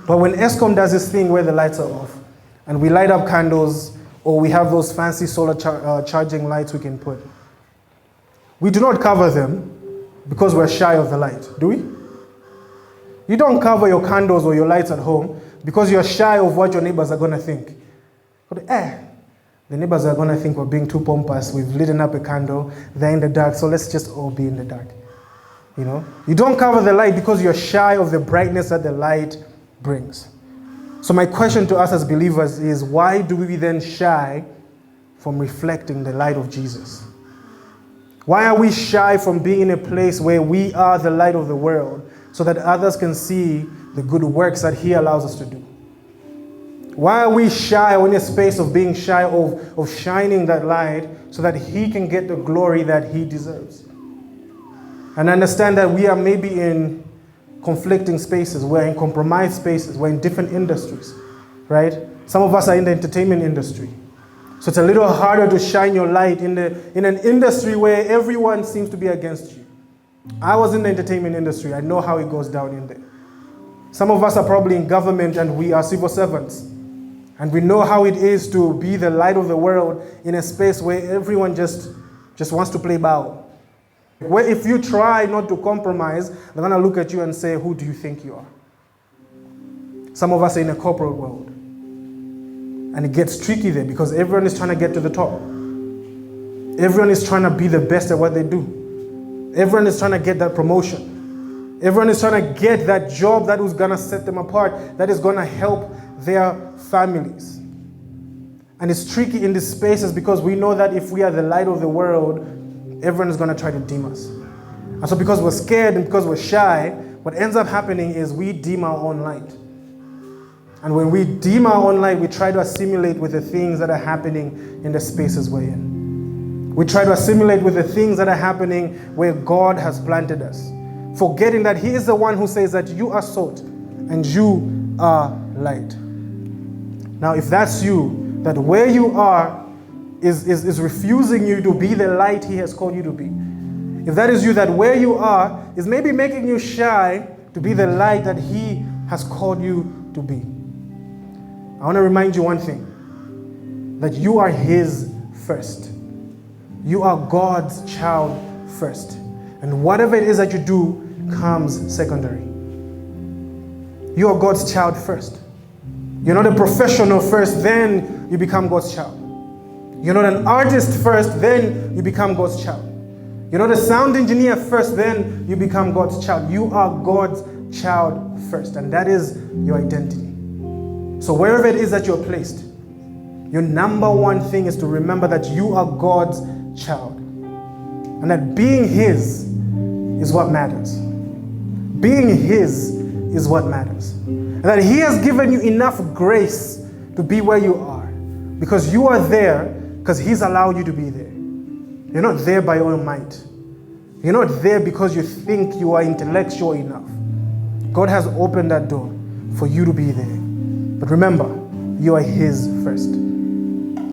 But when ESCOM does this thing where the lights are off, and we light up candles, or we have those fancy solar charging lights we can put, we do not cover them because we're shy of the light, do we? You don't cover your candles or your lights at home because you're shy of what your neighbors are going to think. But, the neighbors are going to think we're being too pompous. We've lit up a candle. They're in the dark, so let's just all be in the dark. You know? You don't cover the light because you're shy of the brightness that the light brings. So my question to us as believers is, why do we then shy from reflecting the light of Jesus? Why are we shy from being in a place where we are the light of the world so that others can see the good works that He allows us to do? Why are we shy or in a space of being shy of shining that light so that He can get the glory that He deserves? And understand that we are maybe in conflicting spaces, we're in compromised spaces, we're in different industries, right? Some of us are in the entertainment industry. So it's a little harder to shine your light in an industry where everyone seems to be against you. I was in the entertainment industry. I know how it goes down in there. Some of us are probably in government and we are civil servants. And we know how it is to be the light of the world in a space where everyone just wants to play bow. Where if you try not to compromise, they're going to look at you and say, who do you think you are? Some of us are in a corporate world. And it gets tricky there because everyone is trying to get to the top. Everyone is trying to be the best at what they do. Everyone is trying to get that promotion. Everyone is trying to get that job that is going to set them apart, that is going to help their families. And it's tricky in these spaces because we know that if we are the light of the world, everyone is going to try to dim us. And so because we're scared and because we're shy, what ends up happening is we dim our own light. And when we dim our own light, we try to assimilate with the things that are happening in the spaces we're in. We try to assimilate with the things that are happening where God has planted us, forgetting that He is the one who says that you are salt and you are light. Now, if that's you, that where you are is refusing you to be the light He has called you to be. If that is you, that where you are is maybe making you shy to be the light that He has called you to be. I want to remind you one thing, that you are His first. You are God's child first. And whatever it is that you do comes secondary. You are God's child first. You're not a professional first, then you become God's child. You're not an artist first, then you become God's child. You're not a sound engineer first, then you become God's child. You are God's child first, and that is your identity. So wherever it is that you're placed, your number one thing is to remember that you are God's child, and that being His is what matters. Being His is what matters. And that He has given you enough grace to be where you are, because you are there because He's allowed you to be there. You're not there by your own might. You're not there because you think you are intellectual enough. God has opened that door for you to be there. But remember, you are His first.